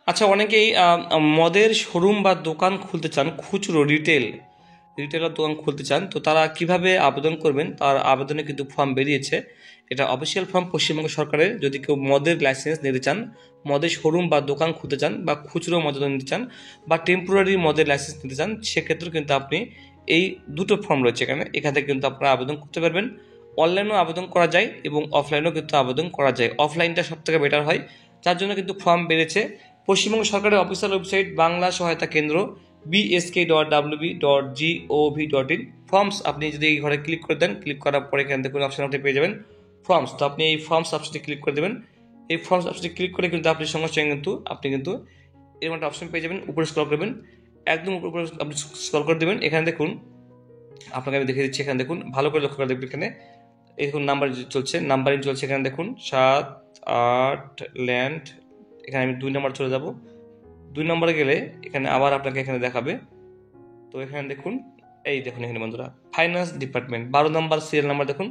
আচ্ছা, অনেকেই মদের শোরুম বা দোকান খুলতে চান, খুচরো রিটেলার দোকান খুলতে চান। তো তারা কিভাবে আবেদন করবেন, তার আবেদনে কিন্তু ফর্ম বেরিয়েছে। এটা অফিসিয়াল ফর্ম পশ্চিমবঙ্গ সরকারের। যদি কেউ মদের লাইসেন্স নিতে চান, মদের শোরুম বা দোকান খুলতে চান, বা খুচরো মদের নিতে চান, বা টেম্পোরারি মদের লাইসেন্স নিতে চান, সেক্ষেত্রে কিন্তু আপনি এই দুটো ফর্ম রয়েছে এখান থেকে কিন্তু আপনারা আবেদন করতে পারবেন। অনলাইনেও আবেদন করা যায় এবং অফলাইনেও কিন্তু আবেদন করা যায়। অফলাইনটা সব থেকে বেটার হয়, যার জন্য কিন্তু ফর্ম বেড়েছে। পশ্চিমবঙ্গ সরকারের অফিসিয়াল ওয়েবসাইট বাংলা সহায়তা কেন্দ্র bsk.wb.gov.in ফর্মস, আপনি যদি এই ঘরে ক্লিক করে দেন, ক্লিক করার পরে এখান থেকে অপশন আপনি পেয়ে যাবেন ফর্মস। তো আপনি এই ফর্মস অপশনটি ক্লিক করে দেবেন। এই ফর্মস অপশনটি ক্লিক করে কিন্তু আপনি সঙ্গে সঙ্গে কিন্তু আপনি কিন্তু এরকম একটা অপশন পেয়ে যাবেন। উপরে স্ক্রল করবেন, একদম উপরে আপনি স্ক্রল করে দেবেন। এখানে দেখুন, আপনাকে আমি দেখে দিচ্ছি। এখানে দেখুন, ভালো করে লক্ষ্য করে দেখবেন। এখানে দেখুন নাম্বারিং চলছে। এখানে দেখুন 7-8 ল্যান্ড। এখানে আমি 2 নম্বর চলে যাব। 2 নম্বরে গেলে এখানে আবার আপনাকে এখানে দেখাবে। তো এখানে দেখুন, এই দেখুন এখানে বন্ধুরা, ফাইন্যান্স ডিপার্টমেন্ট 12 নম্বর সিরিয়াল নাম্বার দেখুন।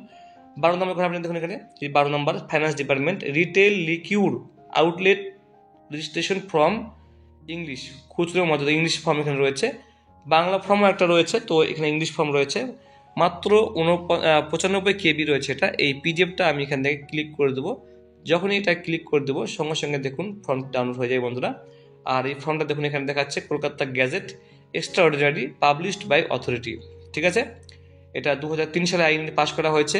12 নম্বর ঘরে আপনি দেখুন, এখানে 12 নম্বর finance department, retail liquor outlet registration form English, খুচরো মজুদ ইংলিশ ফর্ম এখানে রয়েছে। বাংলা ফর্মও একটা রয়েছে, তো এখানে ইংলিশ ফর্ম রয়েছে। মাত্র 95 KB রয়েছে এটা। এই পিডিএফটা আমি এখান থেকে ক্লিক করে দেবো। যখনই এটা ক্লিক করে দেবো, সঙ্গে সঙ্গে দেখুন ফর্ম ডাউনলোড হয়ে যায় বন্ধুরা। আর এই ফর্মটা দেখুন এখানে দেখাচ্ছে Kolkata gazette extraordinary published by authority. ঠিক আছে, এটা 2003 সালে আইন পাস করা হয়েছে।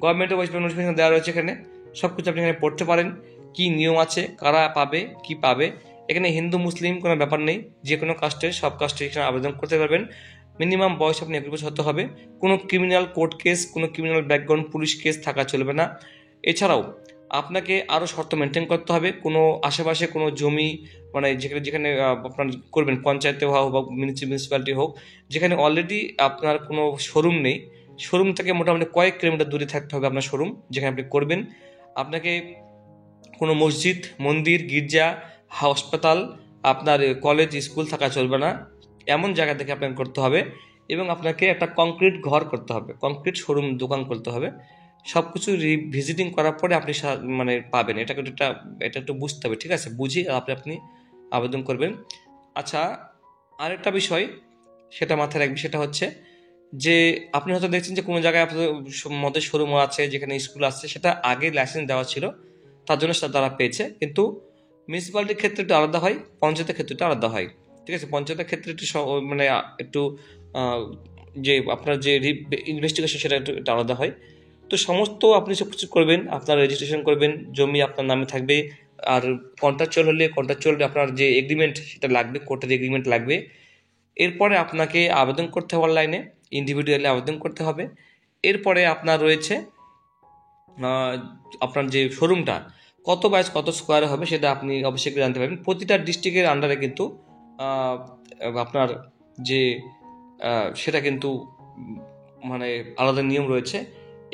গভর্নমেন্টের ওয়েস্ট বেঙ্গল নোটিফিকেশন দেওয়া রয়েছে। এখানে সব কিছু আপনি এখানে পড়তে পারেন, কি নিয়ম আছে, কারা পাবে, কি পাবে। এখানে হিন্দু মুসলিম কোনো ব্যাপার নেই, যে কোনো কাস্টের সব কাস্টের এখানে আবেদন করতে পারবেন। মিনিমাম বয়স আপনি 21 বছর হতে হবে। কোনো ক্রিমিনাল কোর্ট কেস, কোনো ক্রিমিনাল ব্যাকগ্রাউন্ড পুলিশ কেস থাকা চলবে না। এছাড়াও আপনাকে আরও শর্ত মেনটেন করতে হবে। কোনো আশেপাশে কোনো জমি, মানে যেখানে যেখানে আপনার করবেন, পঞ্চায়েতে হোক বা মিউনিসিপ্যালিটি হোক, যেখানে অলরেডি আপনার কোনো শোরুম নেই, শোরুম থেকে মোটামুটি কয়েক কিলোমিটার দূরে থাকতে হবে আপনার শোরুম যেখানে আপনি করবেন। আপনাকে কোনো মসজিদ, মন্দির, গির্জা, হাসপাতাল, আপনার কলেজ, স্কুল থাকা চলবে না। এমন জায়গা থেকে আপনাকে করতে হবে। এবং আপনাকে একটা কংক্রিট ঘর করতে হবে, কংক্রিট শোরুম দোকান করতে হবে। সব কিছু ভিজিটিং করার পরে আপনি মানে পাবেন। এটা কিন্তু এটা একটু বুঝতে হবে, ঠিক আছে? বুঝে আপনি আবেদন করবেন। আচ্ছা, আরেকটা বিষয় সেটা মাথায় রাখবেন, সেটা হচ্ছে যে আপনি হয়তো দেখছেন যে কোনো জায়গায় আপনাদের মদের শোরুম আছে, যেখানে স্কুল আছে, সেটা আগে লাইসেন্স দেওয়া ছিল, তার জন্য সেটা তারা পেয়েছে। কিন্তু মিউনিসিপ্যালিটির ক্ষেত্রে একটু আলাদা হয়, পঞ্চায়েতের ক্ষেত্রে একটু আলাদা হয়। ঠিক আছে, পঞ্চায়েতের ক্ষেত্রে একটু মানে একটু যে আপনার যে ইনভেস্টিগেশন সেটা একটু আলাদা হয়। তো সমস্ত আপনি সব কিছু করবেন, আপনার রেজিস্ট্রেশন করবেন, জমি আপনার নামে থাকবে। আর কন্ট্রাকচুয়াল আপনার যে এগ্রিমেন্ট সেটা লাগবে, কোর্টের এগ্রিমেন্ট লাগবে। এরপরে আপনাকে আবেদন করতে হবে অনলাইনে, ইন্ডিভিজুয়ালি আবেদন করতে হবে। এরপরে আপনার রয়েছে আপনার যে শোরুমটা কত বাইস কত স্কোয়ারে হবে, সেটা আপনি অবশ্যই জানতে পারবেন। প্রতিটা ডিস্ট্রিক্টের আন্ডারে কিন্তু আপনার যে সেটা কিন্তু মানে আলাদা নিয়ম রয়েছে।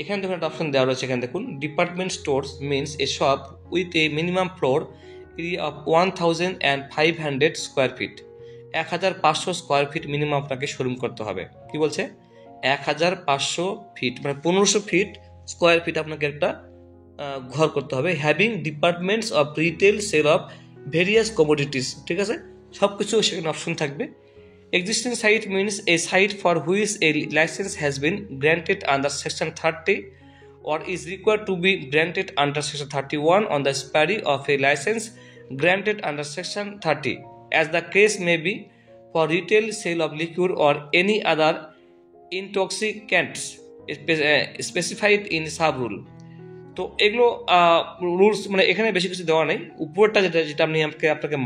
এখানে দেখুন একটা অপশন দেওয়া রয়েছে। এখানে দেখুন, department stores means a shop with a minimum floor area of 1500 square feet. 1500 square feet minimum আপনাকে শোরুম করতে হবে। কি বলছে? 1500 ফিট মানে 1500 ফিট স্কোয়ার ফিট আপনাকে একটা ঘর করতে হবে। Having departments of retail sale of various commodities. ঠিক আছে, সব কিছু সেখানে অপশন থাকবে। Existing site means a site for which a license has been granted under Section 30 or is required to be granted under Section 31 on the expiry of a license granted under Section 30, as the case may be, for retail sale of liquor or any other intoxicants specified in sub-rule. তো এগুলো rules, মানে এখানে বেশি কিছু দেওয়া নেই। উপরটা যেটা আমি আপনাকে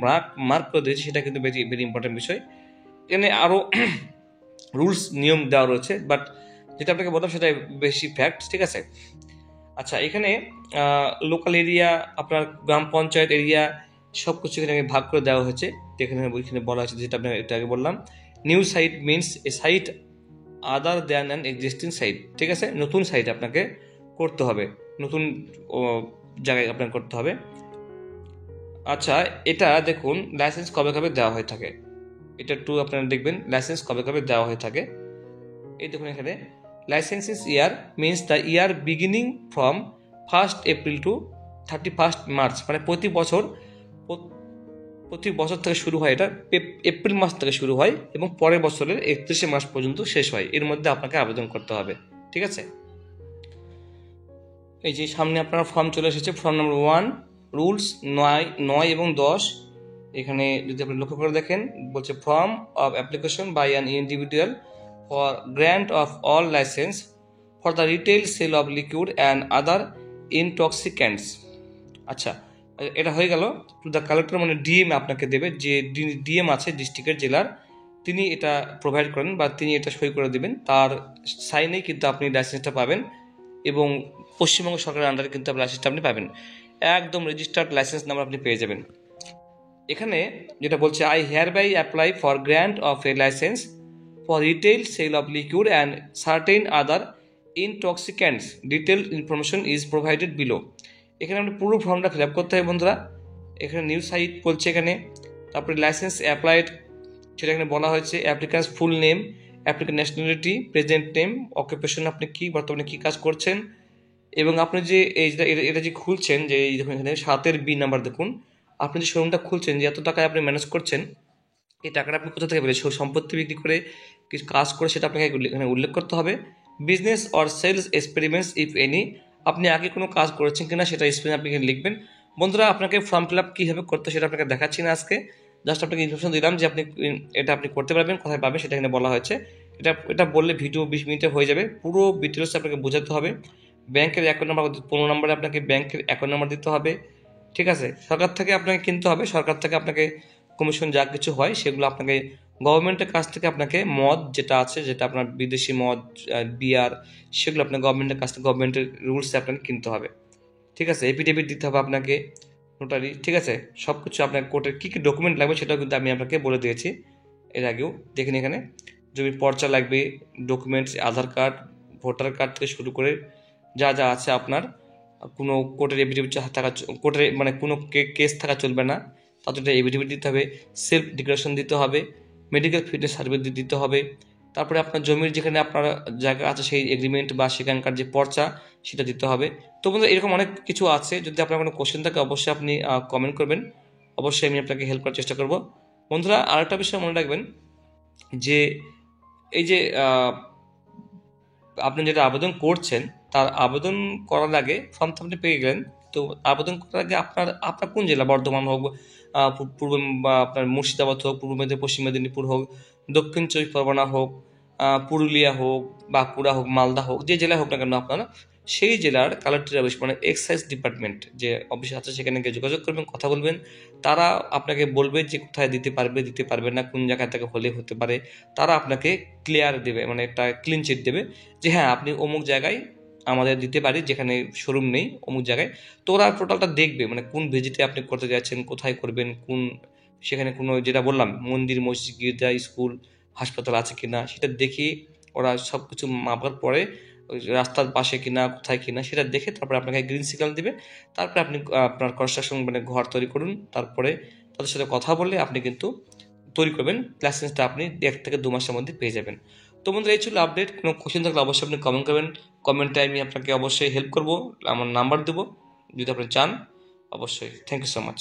মার্ক করে দিয়েছি, সেটা কিন্তু ভেরি ভেরি ইম্পর্টেন্ট বিষয়। এখানে আরও রুলস নিয়ম দেওয়া রয়েছে, বাট যেটা আপনাকে বললাম সেটা বেশি ফ্যাক্ট। ঠিক আছে, আচ্ছা, এখানে লোকাল এরিয়া, আপনার গ্রাম পঞ্চায়েত এরিয়া, সব কিছু এখানে ভাগ করে দেওয়া হয়েছে। এখানে বলা হয়েছে যেটা আপনাকে এটা আগে বললাম। New site means a site other than an existing site. ঠিক আছে, নতুন সাইট আপনাকে করতে হবে, নতুন জায়গায় আপনাকে করতে হবে। আচ্ছা, এটা দেখুন লাইসেন্স কবে কবে দেওয়া হয়ে থাকে, এটা একটু আপনারা দেখবেন লাইসেন্স কবে কবে দেওয়া হয়ে থাকে। এই দেখুন এখানে, licences year means the year beginning from 1 April to 31 March, মানে প্রতি বছর প্রতি বছর থেকে শুরু হয়, এটা এপ্রিল মাস থেকে শুরু হয় এবং পরের বছরের 31 মাস পর্যন্ত শেষ হয়। এর মধ্যে আপনাকে আবেদন করতে হবে, ঠিক আছে। এই যে সামনে আপনার ফর্ম চলে এসেছে, ফর্ম নাম্বার 1, রুলস 9 এবং 10। এখানে যদি আপনি লক্ষ্য করে দেখেন, বলছে form of application by an individual for grant of all licence for the retail sale of liquid and other intoxicants. আচ্ছা, এটা হয়ে গেল। টু দ্য কালেক্টর মানে ডিএম আপনাকে দেবে, যে ডিএম আছে ডিস্ট্রিক্টের, জেলার, তিনি এটা প্রোভাইড করেন বা তিনি এটা সই করে দেবেন, তার সাইনেই কিন্তু আপনি লাইসেন্সটা পাবেন এবং পশ্চিমবঙ্গ সরকারের আন্ডারে কিন্তু আপনি লাইসেন্সটা আপনি পাবেন, একদম রেজিস্টার্ড লাইসেন্স নাম্বার আপনি পেয়ে যাবেন। এখানে যেটা বলছে, I hereby apply for grant of a licence for retail sale of liquid and certain other intoxicants, detail information is provided below. এখানে আপনি পুরো ফর্মটা ফিল আপ করতে হবে বন্ধুরা। এখানে নিউ সাইট বলছে এখানে, তারপরে লাইসেন্স অ্যাপ্লাইড সেটা এখানে বলা হয়েছে, applicants full name, applicant nationality, present name, occupation, আপনি কি বর্তমানে কি কাজ করছেন, এবং আপনি যে এটা যে খুলছেন, যে এই দেখুন এখানে 7 বি নাম্বার দেখুন, আপনি যে শোরুমটা খুলছেন, যে এত টাকায় আপনি ম্যানেজ করছেন, এই টাকাটা আপনি কোথা থেকে পেলেন, সম্পত্তি বিক্রি করে কিছু কাজ করে, সেটা আপনাকে এখানে উল্লেখ করতে হবে। Business or sales experiments if any, আপনি আগে কোনো কাজ করেছেন কিনা সেটা এক্সপিরিয়েন্স আপনি এখানে লিখবেন। বন্ধুরা, আপনাকে ফর্ম ফিল আপ কীভাবে করতে সেটা আপনাকে দেখাচ্ছি না আজকে, জাস্ট আপনাকে ইনফরমেশন দিলাম যে আপনি করতে পারবেন, কোথায় পাবেন সেটা এখানে বলা হয়েছে। এটা বললে ভিডিও 20 মিনিটে হয়ে যাবে, পুরো ডিটেলস আপনাকে বোঝাতে হবে। ব্যাংকের অ্যাকাউন্ট নাম্বার 15 নম্বরে আপনাকে ব্যাংকের অ্যাকাউন্ট নাম্বার দিতে হবে, ঠিক আছে। সরকার থেকে আপনাকে কিনতে হবে, সরকার থেকে আপনাকে কমিশন যা কিছু হয় সেগুলো আপনাকে, গভর্নমেন্টের কাছ থেকে আপনাকে মদ যেটা আছে, যেটা আপনার বিদেশি মদ, বিয়ার, সেগুলো আপনার গভর্নমেন্টের কাছ থেকে, গভর্নমেন্টের রুলসে আপনাকে কিনতে হবে, ঠিক আছে। এফিডেভিট দিতে হবে আপনাকে, নোটারি, ঠিক আছে। সব কিছু আপনার কোর্টের কী কী ডকুমেন্ট লাগবে সেটাও কিন্তু আমি আপনাকে বলে দিয়েছি এর আগেও। দেখেন এখানে জমির পর্চা লাগবে, ডকুমেন্টস, আধার কার্ড, ভোটার কার্ড থেকে শুরু করে যা যা আছে আপনার, কোনো কোর্টের এফিডেভিট থাকা, কোর্টের মানে কোনো কেস থাকা চলবে না, তাদের এফিডেভিট দিতে হবে, সেলফ ডিক্লারেশন দিতে হবে, মেডিকেল ফিটনেস সার্টিফিকেট দিতে হবে, তারপরে আপনার জমির যেখানে আপনার জায়গা আছে সেই এগ্রিমেন্ট বা সেখানকার যে পর্চা সেটা দিতে হবে। তো বন্ধুরা, এরকম অনেক কিছু আছে, যদি আপনার কোনো কোশ্চেন থাকে অবশ্যই আপনি কমেন্ট করবেন, অবশ্যই আমি আপনাকে হেল্প করার চেষ্টা করব। বন্ধুরা, আরেকটা বিষয় মনে রাখবেন যে এই যে আপনি যেটা আবেদন করছেন, তার আবেদন করার আগে ফর্ম তো আপনি পেয়ে গেলেন, তো আবেদন করার আগে আপনার কোন জেলা, বর্ধমান হোক, পূর্ব বা আপনার মুর্শিদাবাদ হোক, পূর্ব মেদিনীপুর, পশ্চিম মেদিনীপুর হোক, দক্ষিণ চব্বিশ পরগনা হোক, পুরুলিয়া হোক, বাঁকুড়া হোক, মালদা হোক, যে জেলায় হোক না কেন আপনারা, সেই জেলার কালেক্টর অফিস মানে এক্সাইজ ডিপার্টমেন্ট যে অফিস আছে, সেখানে গিয়ে যোগাযোগ করবেন, কথা বলবেন। তারা আপনাকে বলবে যে কোথায় দিতে পারবে না, কোন জায়গা থেকে হলে হতে পারে। তারা আপনাকে ক্লিয়ার দেবে, মানে একটা ক্লিন চিট দেবে যে হ্যাঁ আপনি অমুক জায়গায় আমাদের দিতে পারি, যেখানে শোরুম নেই অমুক জায়গায়। তো ওরা টোটালটা দেখবে, মানে কোন ভিজিটে আপনি করতে যাচ্ছেন, কোথায় করবেন, কোন সেখানে কোনো, যেটা বললাম, মন্দির, মসজিদ, গির্জা, স্কুল, হাসপাতাল আছে কিনা সেটা দেখে ওরা সব কিছু মাপার পরে ওই রাস্তার পাশে কিনা, কোথায় কিনা সেটা দেখে তারপরে আপনাকে গ্রিন সিগন্যাল দিবে। তারপরে আপনি আপনার কনস্ট্রাকশন মানে ঘর তৈরি করুন, তারপরে তাদের সাথে কথা বলে আপনি কিন্তু তৈরি করবেন, লাইসেন্সটা আপনি 1 থেকে 2 মাসের মধ্যে পেয়ে যাবেন। তো বন্ধুরা, এই ছিল আপডেট। কোনো কোশ্চেন থাকলে অবশ্যই আপনি কমেন্ট করবেন, কমেন্টে আমি আপনাকে অবশ্যই হেল্প করব, আমার নাম্বার দেবো যদি আপনি চান, অবশ্যই। Thank you so much.